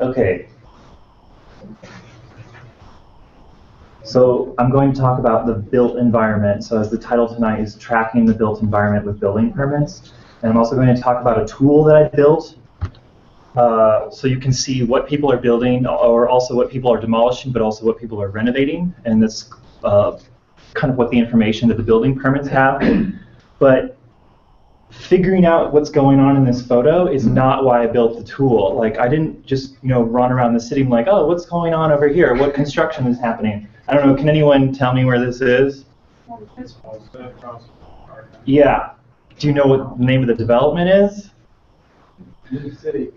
Okay. So I'm going to talk about the built environment. So as the title tonight is tracking the built environment with building permits. And I'm also going to talk about a tool that I built so you can see what people are building, or also what people are demolishing, but also what people are renovating. And that's kind of what the information that the building permits have. But figuring out what's going on in this photo is not why I built the tool. Like, I didn't just run around the city and like, oh, what's going on over here? What construction is happening? I don't know, can anyone tell me where this is? Yeah. Do you know what the name of the development is? New City.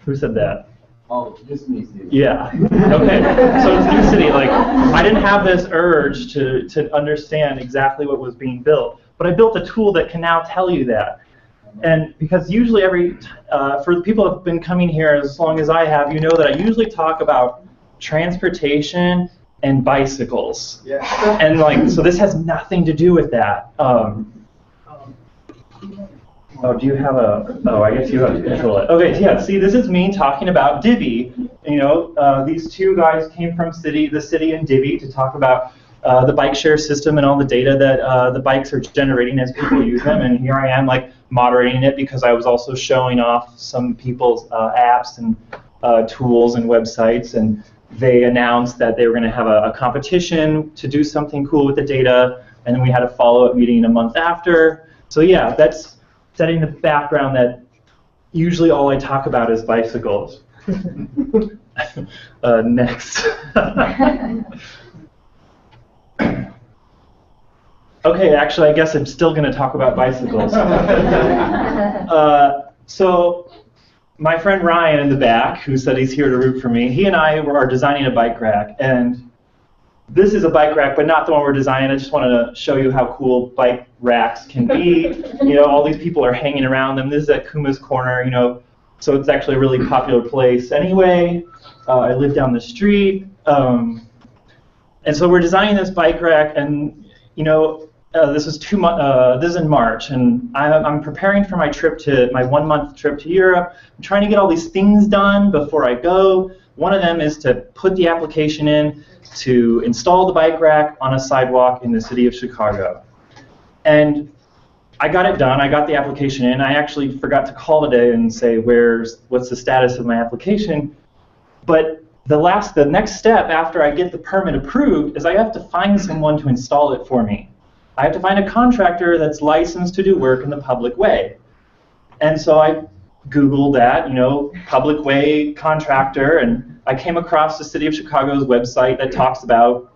Who said that? Oh, just New City. Yeah. Okay. So it's New City. Like, I didn't have this urge to understand exactly what was being built, but I built a tool that can now tell you that. And because usually for the people who have been coming here as long as I have, you know that I usually talk about transportation and bicycles. Yeah. And so this has nothing to do with that. Oh, do you have oh, I guess you have to control it. Okay, yeah, see, this is me talking about Divi. These two guys came from the city and Divi to talk about the bike share system and all the data that the bikes are generating as people use them. And here I am, moderating it because I was also showing off some people's apps and tools and websites. And they announced that they were going to have a competition to do something cool with the data. And then we had a follow-up meeting a month after. So yeah, that's setting the background that usually all I talk about is bicycles. Next. Okay, actually, I guess I'm still going to talk about bicycles. So my friend Ryan in the back, who said he's here to root for me, he and I are designing a bike rack. And this is a bike rack, but not the one we're designing. I just wanted to show you how cool bike racks can be. All these people are hanging around them. This is at Kuma's Corner, so it's actually a really popular place anyway. I live down the street. And so we're designing this bike rack, and this is this is in March, and I'm preparing for my 1-month trip to Europe. I'm trying to get all these things done before I go. One of them is to put the application in to install the bike rack on a sidewalk in the city of Chicago. And I got it done. I got the application in. I actually forgot to call today and say what's the status of my application. But the next step after I get the permit approved is I have to find someone to install it for me. I have to find a contractor that's licensed to do work in the public way. And so I Googled that, public way contractor, and I came across the City of Chicago's website that talks about,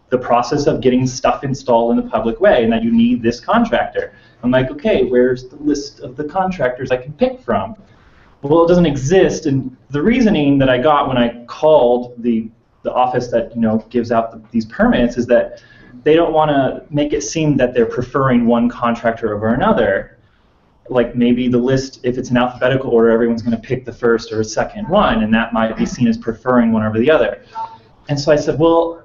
the process of getting stuff installed in the public way, and that you need this contractor. I'm like, okay, where's the list of the contractors I can pick from? Well, it doesn't exist, and the reasoning that I got when I called the office that gives out these permits is that they don't want to make it seem that they're preferring one contractor over another. Like maybe the list, if it's in alphabetical order, everyone's going to pick the first or second one, and that might be seen as preferring one over the other. And so I said, well,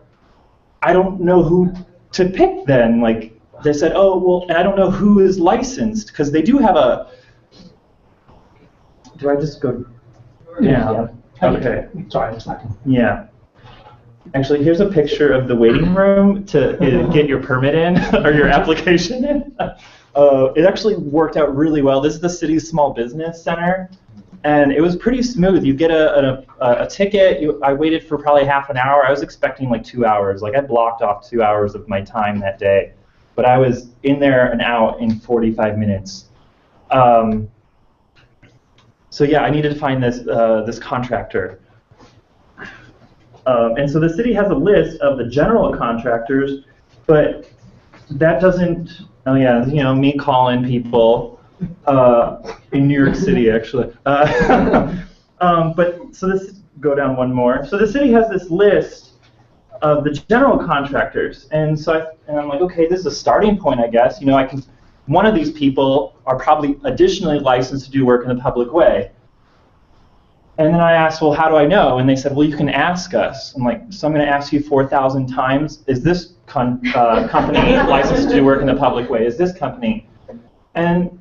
I don't know who to pick then. They said, oh, well, and I don't know who is licensed, because they do have a... Do I just go... Yeah. Okay. Sorry, it's not. Yeah. Actually, here's a picture of the waiting room to get your permit in, or your application in. It actually worked out really well. This is the city's small business center, and it was pretty smooth. You get a ticket. I waited for probably half an hour. I was expecting 2 hours. I blocked off 2 hours of my time that day, but I was in there and out in 45 minutes. So yeah, I needed to find this contractor. And so the city has a list of the general contractors, but that doesn't, me calling people in New York City, actually. But so this, go down one more. So the city has this list of the general contractors, and so I'm like, okay, this is a starting point, I guess. One of these people are probably additionally licensed to do work in the public way. And then I asked, well, how do I know? And they said, well, you can ask us. I'm like, so I'm going to ask you 4,000 times, is this company licensed to do work in the public way? Is this company? And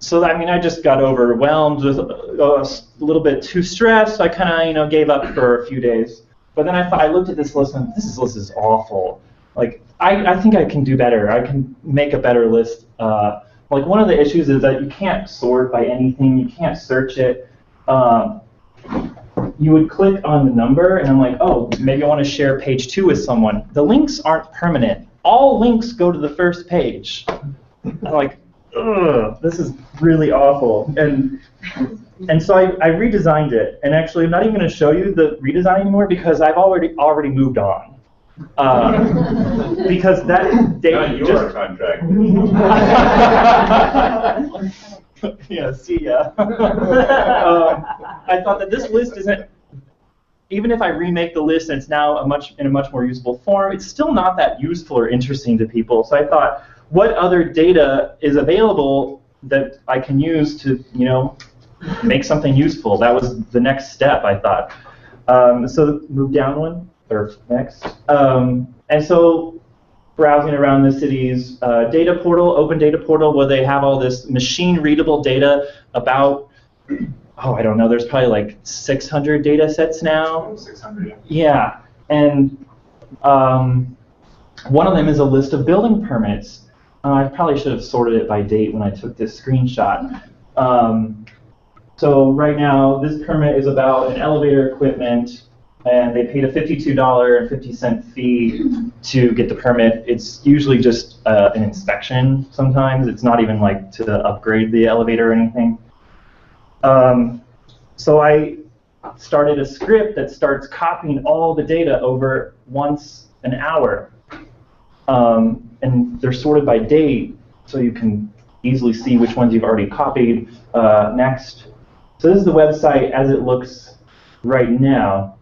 so I mean, I just got overwhelmed with a little bit too stressed. I kind of, gave up for a few days. But then I looked at this list and this list is awful. Like, I think I can do better. I can make a better list. Like, one of the issues is that you can't sort by anything. You can't search it. You would click on the number, and I'm like, oh, maybe I want to share page 2 with someone. The links aren't permanent. All links go to the first page. I'm like, ugh, this is really awful. And so I redesigned it. And actually, I'm not even going to show you the redesign anymore because I've already moved on. Because that data Your contract. Yeah, see ya. I thought that this list isn't, even if I remake the list and it's now in a much more usable form, it's still not that useful or interesting to people. So I thought, what other data is available that I can use to, make something useful? That was the next step, I thought. So move down one, or next. And so browsing around the city's data portal, open data portal, where they have all this machine-readable data about, I don't know, there's probably like 600 data sets now. 600, yeah. Yeah, and one of them is a list of building permits. I probably should have sorted it by date when I took this screenshot. So right now, this permit is about an elevator equipment, and they paid a $52.50 fee to get the permit. It's usually just an inspection sometimes. It's not even like to upgrade the elevator or anything. So I started a script that starts copying all the data over once an hour. And they're sorted by date, so you can easily see which ones you've already copied next. So this is the website as it looks right now.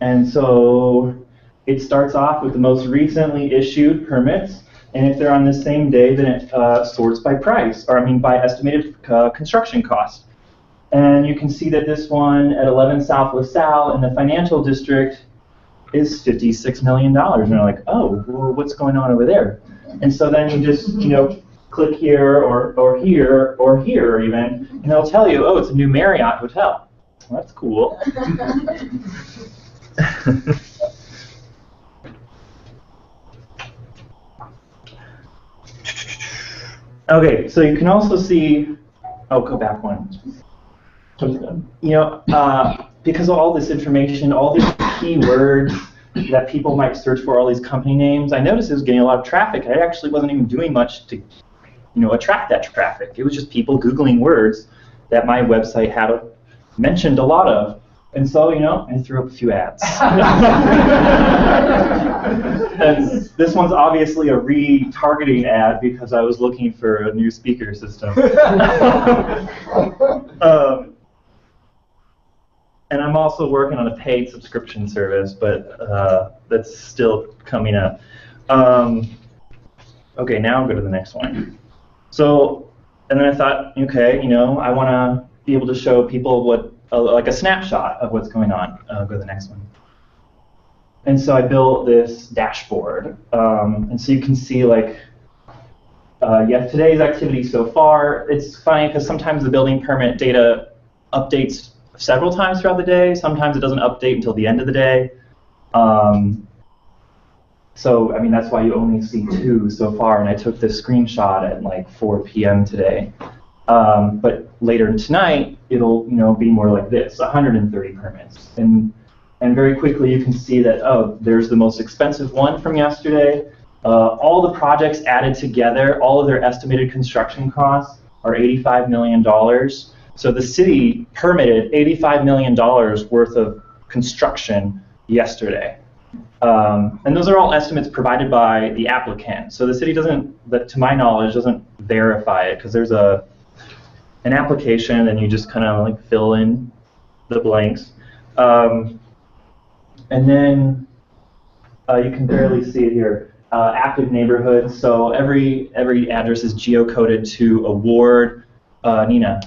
And so it starts off with the most recently issued permits, and if they're on the same day, then it sorts by price, or by estimated construction cost. And you can see that this one at 11 South LaSalle in the financial district is $56 million. And they're like, oh, well, what's going on over there? And so then you just, click here or here or here even, and they'll tell you, oh, it's a new Marriott hotel. Well, that's cool. Okay, so you can also see, go back one. Because of all this information, all these keywords that people might search for, all these company names, I noticed it was getting a lot of traffic. I actually wasn't even doing much to, attract that traffic. It was just people Googling words that my website had mentioned a lot of. And so, I threw up a few ads. And this one's obviously a retargeting ad because I was looking for a new speaker system. And I'm also working on a paid subscription service, but that's still coming up. Okay, now I'll go to the next one. So, and then I thought, okay, I want to be able to show people what, like a snapshot of what's going on. Go to the next one. And so I built this dashboard. And so you can see, like, today's activity so far. It's funny because sometimes the building permit data updates several times throughout the day. Sometimes it doesn't update until the end of the day. So, that's why you only see 2 so far, and I took this screenshot at like 4 p.m. today. But later tonight, it'll be more like this, 130 permits. And very quickly you can see that, there's the most expensive one from yesterday. All the projects added together, all of their estimated construction costs are $85 million. So the city permitted $85 million worth of construction yesterday. And those are all estimates provided by the applicant. So the city doesn't, to my knowledge, doesn't verify it because there's an application and you just kind of like fill in the blanks. And then you can barely see it here. Active neighborhoods. So every address is geocoded to a ward. Nina.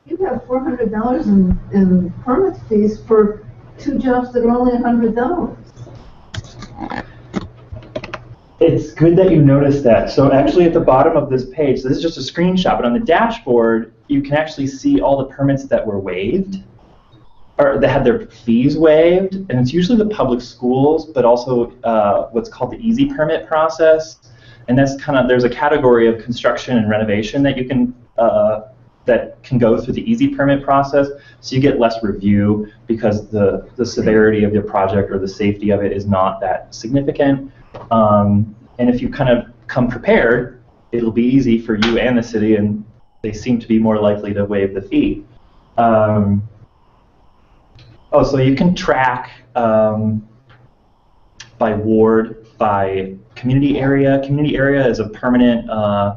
You have $400 in permit fees for 2 jobs that are only $100. It's good that you noticed that. So actually at the bottom of this page, so this is just a screenshot, but on the dashboard, you can actually see all the permits that were waived, or that had their fees waived, and it's usually the public schools, but also what's called the easy permit process. And that's there's a category of construction and renovation that you can, that can go through the easy permit process, so you get less review because the severity of your project or the safety of it is not that significant. And if you kind of come prepared, it'll be easy for you and the city, and they seem to be more likely to waive the fee. Oh, so you can track by ward, by community area. Community area is a permanent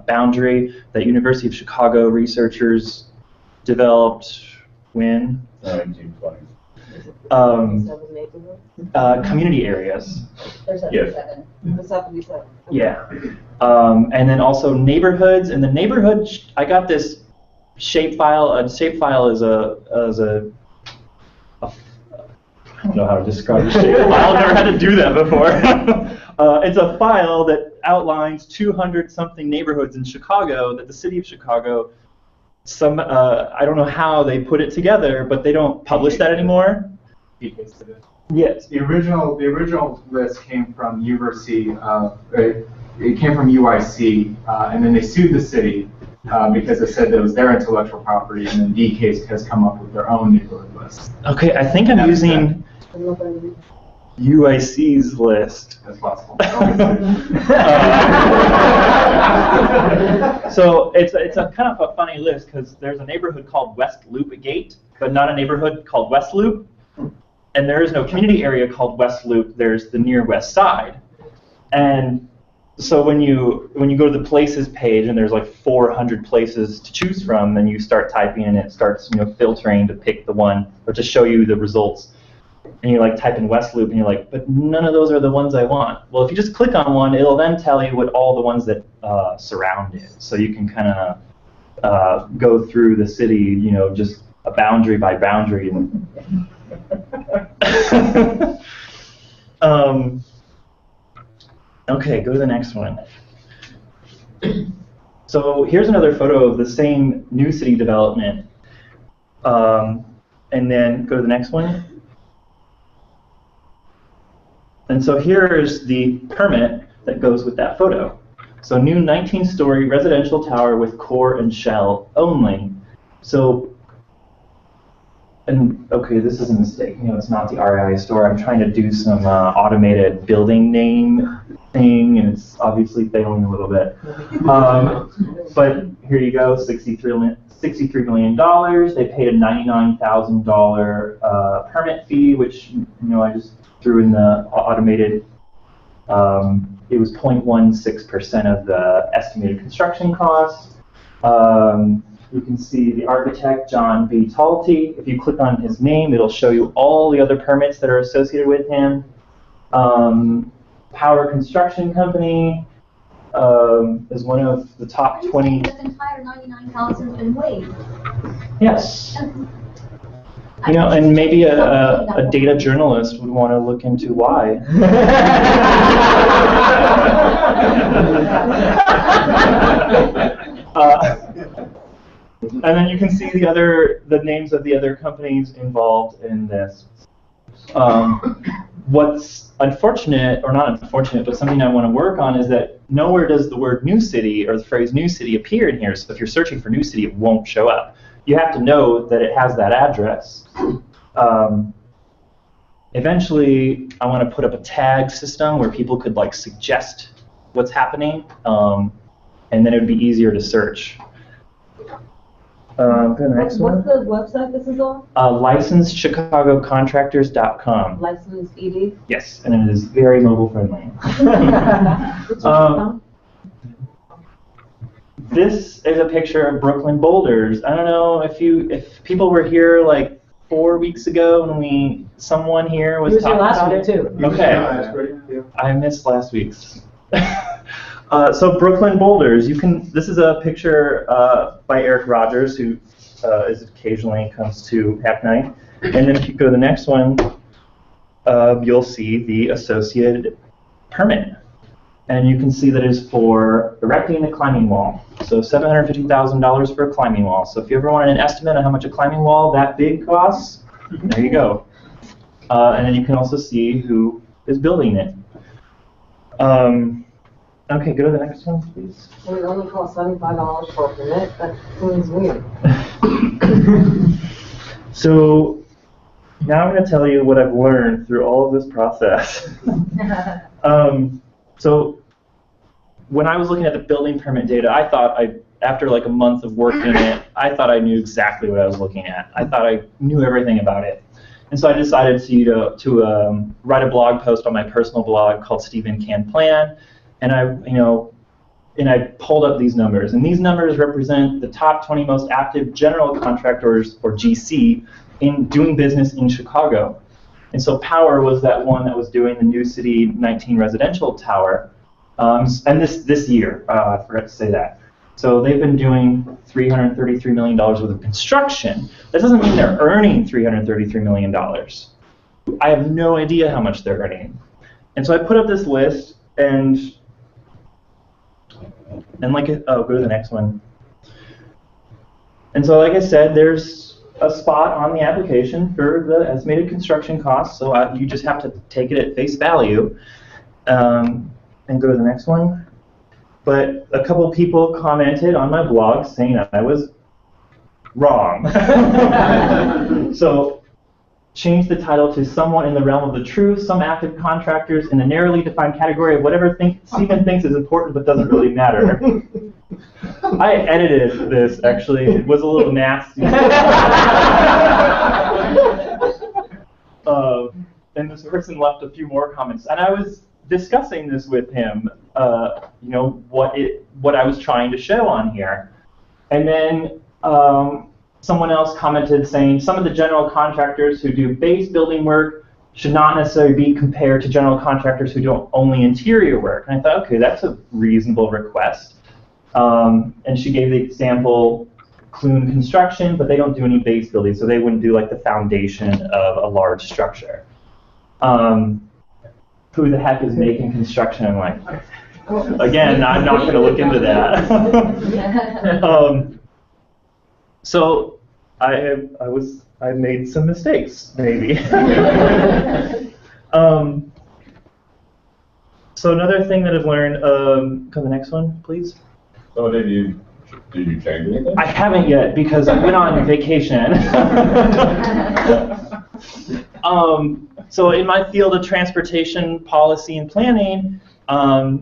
boundary that University of Chicago researchers developed when? 1920s. Community areas. Or 77. The 77. Yeah. And then also neighborhoods. And the neighborhood, I got this shapefile. A shapefile is a I don't know how to describe a shapefile. I've never had to do that before. It's a file that outlines 200-something neighborhoods in Chicago that the city of Chicago, I don't know how they put it together, but they don't publish that anymore. Yes. The original list came from University. It came from UIC, and then they sued the city because they said that it was their intellectual property, and then DCase has come up with their own neighborhood list. Okay, I think I'm using UIC's list. That's possible. So it's a kind of a funny list because there's a neighborhood called West Loop Gate, but not a neighborhood called West Loop. And there is no community area called West Loop. There's the near West Side. And so when you go to the places page and there's like 400 places to choose from, then you start typing and it starts filtering to pick the one or to show you the results. And you type in West Loop and you're like, but none of those are the ones I want. Well, if you just click on one, it'll then tell you what all the ones that surround it. So you can kind of go through the city, just a boundary by boundary. And okay, go to the next one. So here's another photo of the same new city development. And then go to the next one. And so here's the permit that goes with that photo. So new 19-story residential tower with core and shell only. So, and okay, this is a mistake. It's not the REI store. I'm trying to do some automated building name thing, and it's obviously failing a little bit. But here you go, $63 million. They paid a $99,000 permit fee, which I just threw in the automated. It was 0.16% of the estimated construction cost. You can see the architect, John B. Talty. If you click on his name, it'll show you all the other permits that are associated with him. Power Construction Company is one of the top 20. This entire 99,000 has been waived. Yes. And maybe a data journalist would want to look into why. And then you can see the names of the other companies involved in this. What's unfortunate, or not unfortunate, but something I want to work on is that nowhere does the word new city or the phrase new city appear in here. So if you're searching for new city, it won't show up. You have to know that it has that address. Eventually, I want to put up a tag system where people could suggest what's happening, and then it would be easier to search. Go to the next one. What's the website this is on? LicensedChicagoContractors.com. Licensed ED? Yes, and it is very mobile friendly. This is a picture of Brooklyn boulders. I don't know if people were here 4 weeks ago when someone here was talking about it. Too. Okay, I missed last week's. So Brooklyn boulders. This is a picture by Eric Rogers, who occasionally comes to Hack Night. And then if you go to the next one, you'll see the associated permit. And you can see that is for erecting a climbing wall. So $750,000 for a climbing wall. So if you ever wanted an estimate on how much a climbing wall that big costs, there you go. And then you can also see who is building it. Okay, go to the next one, please. So it only costs $75 for a permit? That seems weird. So now I'm going to tell you what I've learned through all of this process. So when I was looking at the building permit data, I thought after like a month of working it, I thought I knew exactly what I was looking at. I thought I knew everything about it. And so I decided to write a blog post on my personal blog called Stephen Can Plan. And I pulled up these numbers. And these numbers represent the top 20 most active general contractors, or GC, in doing business in Chicago. And so Power was that one that was doing the New City 19 residential tower. And this year, I forgot to say that. So they've been doing $333 million worth of construction. That doesn't mean they're earning $333 million. I have no idea how much they're earning. And so I put up this list, and go to the next one. And so like I said, there's a spot on the application for the estimated construction costs, so you just have to take it at face value. And go to the next one. But a couple people commented on my blog saying I was wrong. So change the title to someone in the realm of the truth, some active contractors in a narrowly defined category of whatever Stephen thinks is important but doesn't really matter. I edited this, actually. It was a little nasty. And this person left a few more comments. And I was discussing this with him, what I was trying to show on here. And then someone else commented saying some of the general contractors who do base building work should not necessarily be compared to general contractors who do only interior work. And I thought, okay, that's a reasonable request. And she gave the example, Clune Construction, but they don't do any base building, so they wouldn't do like the foundation of a large structure. Who the heck is making construction? I'm like, again, I'm not going to look into that. So I made some mistakes, maybe. So another thing that I've learned, come to the next one, please. So did you change anything? I haven't yet because I went on vacation. So in my field of transportation policy and planning, I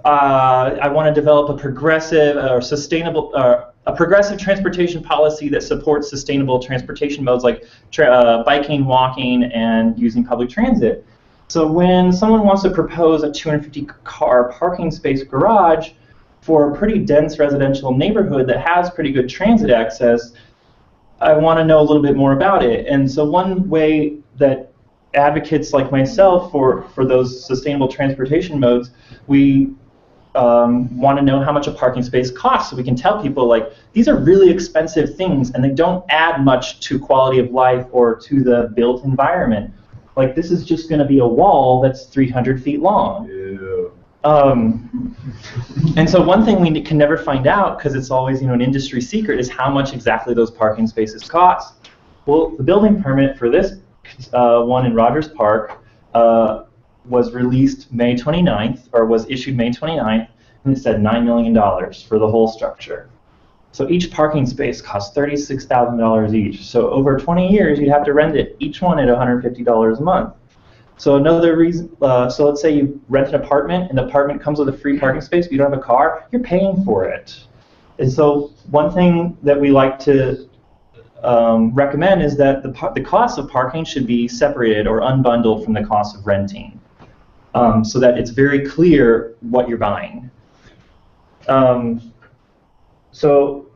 want to develop a progressive or sustainable, a progressive transportation policy that supports sustainable transportation modes like biking, walking, and using public transit. So when someone wants to propose a 250-car parking space garage for a pretty dense residential neighborhood that has pretty good transit access, I want to know a little bit more about it. And so one way that advocates like myself for those sustainable transportation modes, we want to know how much a parking space costs, so we can tell people, like, these are really expensive things and they don't add much to quality of life or to the built environment. Like, this is just going to be a wall that's 300 feet long. Yeah. And so one thing we can never find out, because it's always an industry secret, is how much exactly those parking spaces cost. Well, the building permit for this one in Rogers Park was released May 29th, or was issued May 29th, and it said $9 million for the whole structure. So each parking space costs $36,000 each. So over 20 years, you'd have to rent it, each one at $150 a month. So another reason, so let's say you rent an apartment, and the apartment comes with a free parking space, but you don't have a car, you're paying for it. And so one thing that we like to recommend is that the cost of parking should be separated or unbundled from the cost of renting, so that it's very clear what you're buying. So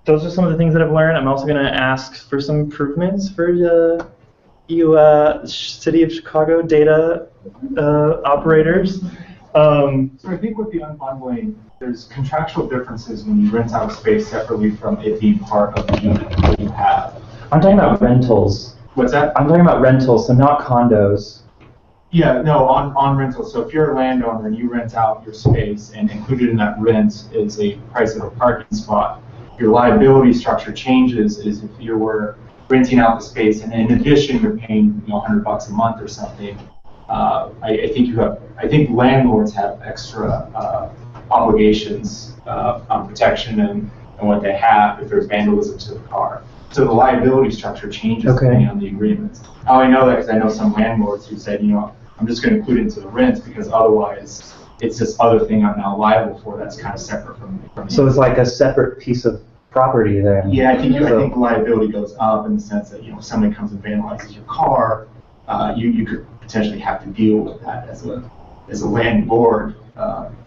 those are some of the things that I've learned. I'm also going to ask for some improvements for you City of Chicago data operators. So I think with the unbundling, there's contractual differences when you rent out space separately from it being part of the unit that you have. I'm talking about rentals. What's that? I'm talking about rentals, so not condos. Yeah, no, on rental. So if you're a landowner and you rent out your space and included in that rent is a price of a parking spot, your liability structure changes is if you were renting out the space and in addition you're paying $100 a month or something. I think landlords have extra obligations on protection and what they have if there's vandalism to the car. So the liability structure changes depending on the agreements. How I know that because I know some landlords who said, I'm just going to include it into the rent because otherwise it's this other thing I'm now liable for that's kind of separate from So it's like a separate piece of property then? Yeah, I think the liability goes up in the sense that if somebody comes and vandalizes your car, you could potentially have to deal with that as a landlord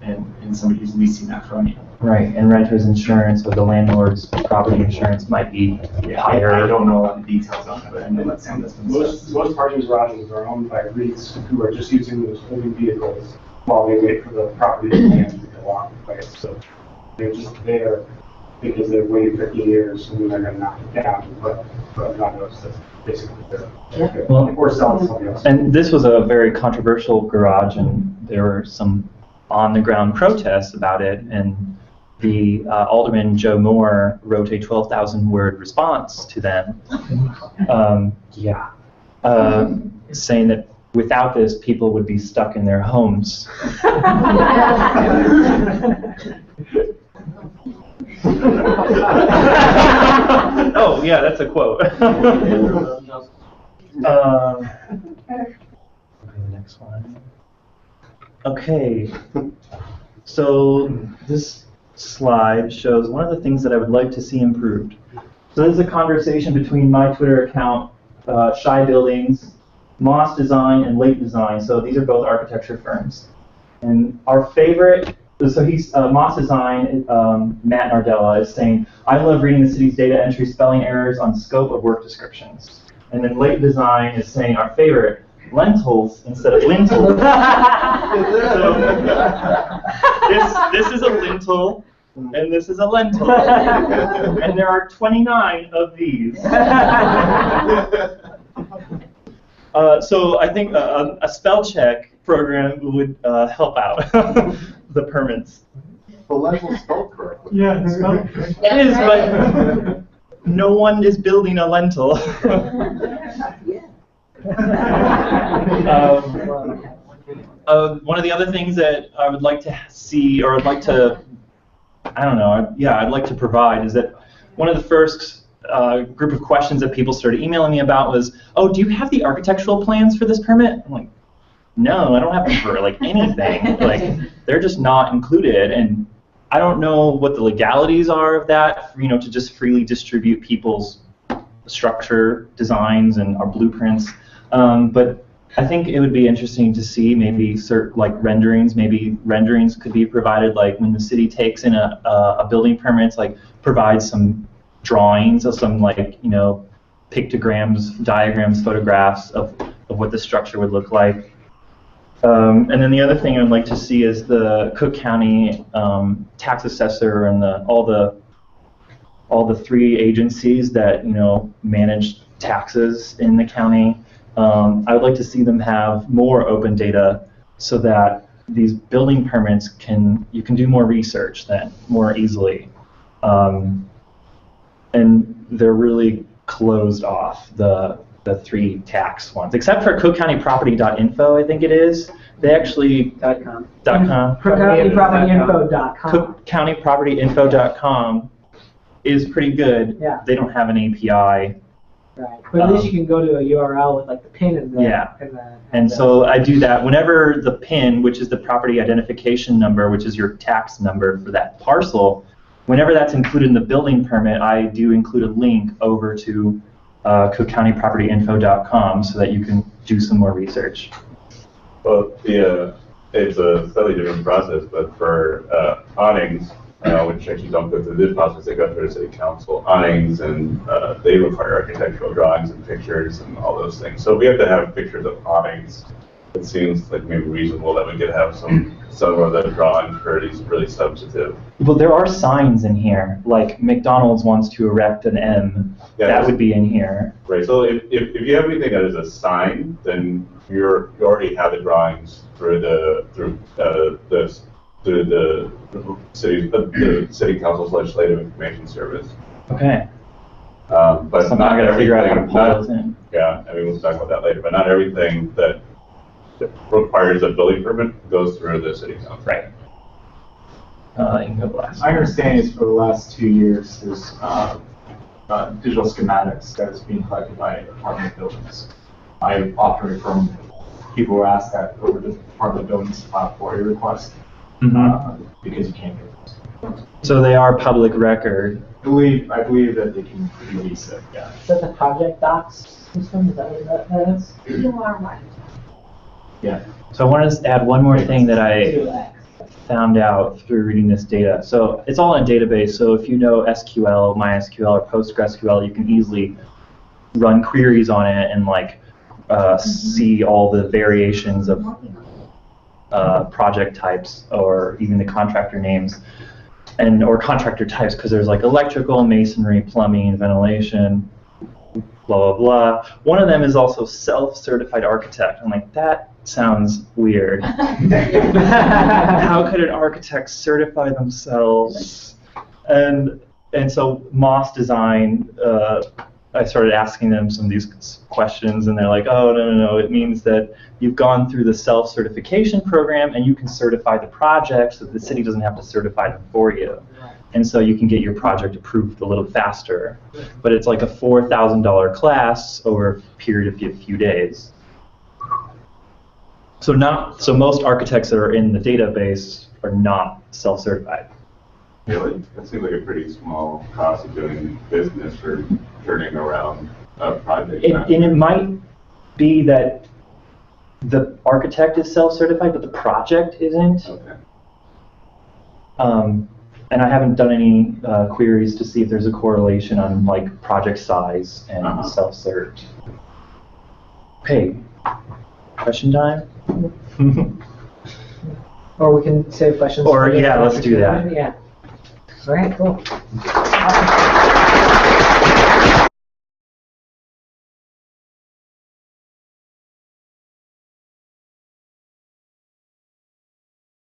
and somebody who's leasing that from you. Right, and renter's insurance or the landlord's property insurance might be higher. I don't know a lot of details on it, but I know that's something that's been Most parking garages are owned by REITs who are just using those holding vehicles while they wait for the property plan to go on in place. So they're just there because they've waited 50 years and then they're going to knock it down, but not notice that's basically their Well, or sell it to somebody else. And this was a very controversial garage, and there were some on-the-ground protests about it, and the Alderman Joe Moore wrote a 12,000-word response to them, saying that without this, people would be stuck in their homes. Oh, yeah, that's a quote. Okay, the next one. Okay, so this slide shows one of the things that I would like to see improved. So this is a conversation between my Twitter account, Shy Buildings, Moss Design, and Late Design. So these are both architecture firms. And our favorite, so he's Moss Design, Matt Nardella is saying, I love reading the city's data entry spelling errors on scope of work descriptions. And then Late Design is saying our favorite, lentils instead of lintels. So this is a lintel, and this is a lentil. And there are 29 of these. So I think a spell check program would help out the permits. The lentil spelled correctly. Yeah, it's spelled correctly. It is, but no one is building a lentil. One of the other things that I would like to see, or I'd like to, I'd like to provide is that one of the first group of questions that people started emailing me about was, oh, do you have the architectural plans for this permit? I'm like, no, I don't have them for anything. They're just not included, and I don't know what the legalities are of that, to just freely distribute people's structure designs and our blueprints. But I think it would be interesting to see maybe renderings. Maybe renderings could be provided, when the city takes in a building permit, provide some drawings of some pictograms, diagrams, photographs of what the structure would look like. And then the other thing I'd like to see is the Cook County tax assessor and all the three agencies that manage taxes in the county. I would like to see them have more open data so that these building permits you can do more research then more easily. And they're really closed off, the three tax ones, except for cookcountyproperty.info, I think it is. They actually .com. cookcountypropertyinfo.com. cookcountypropertyinfo.com is pretty good. Yeah. They don't have an API. Right, but at least you can go to a URL with the PIN and the. Yeah. And so I do that whenever the PIN, which is the property identification number, which is your tax number for that parcel, whenever that's included in the building permit, I do include a link over to cookcountypropertyinfo.com so that you can do some more research. Well, it's a slightly different process, but for awnings, which actually don't go through this process, they go through the city council. Awnings, and they require architectural drawings and pictures and all those things. So we have to have pictures of awnings. It seems like maybe reasonable that we could have some some of the drawings are really substantive. Well, there are signs in here, like McDonald's wants to erect an M. Yeah, That would be in here. Right, so if you have anything that is a sign, then you already have the drawings through the city council's legislative information service. Okay. But So now not I gotta figure out how to everything, pull those in. yeah, I mean, we'll talk about that later, but not everything that requires a building permit goes through the city council. Right. You can go last. My understanding is for the last 2 years, there's digital schematics that is being collected by apartment buildings. I often refer people who ask that over to apartment buildings to file for a request because you can't get those. So they are public record. I believe that they can release it, yeah. Is that the project docs system? Is that what that is? You are right. Yeah. So I wanted to add one more thing that I found out through reading this data. So it's all in a database. So if you know SQL, MySQL, or PostgreSQL, you can easily run queries on it and like see all the variations of project types or even the contractor names or contractor types, because there's like electrical, masonry, plumbing, ventilation, blah, blah, blah. One of them is also self-certified architect. I'm like, that sounds weird. How could an architect certify themselves? And so Moss Design, I started asking them some of these questions, and they're like, oh, no, it means that you've gone through the self-certification program and you can certify the project so that the city doesn't have to certify them for you. And so you can get your project approved a little faster. But it's like a $4,000 class over a period of a few days. So most architects that are in the database are not self-certified. Really? That seems like a pretty small cost of doing business for turning around a project. And it might be that the architect is self-certified, but the project isn't. Okay. And I haven't done any queries to see if there's a correlation on like project size and self-cert. Hey, question time? Or we can save questions. Or, for the yeah, let's do that. Yeah. All right, cool. Awesome.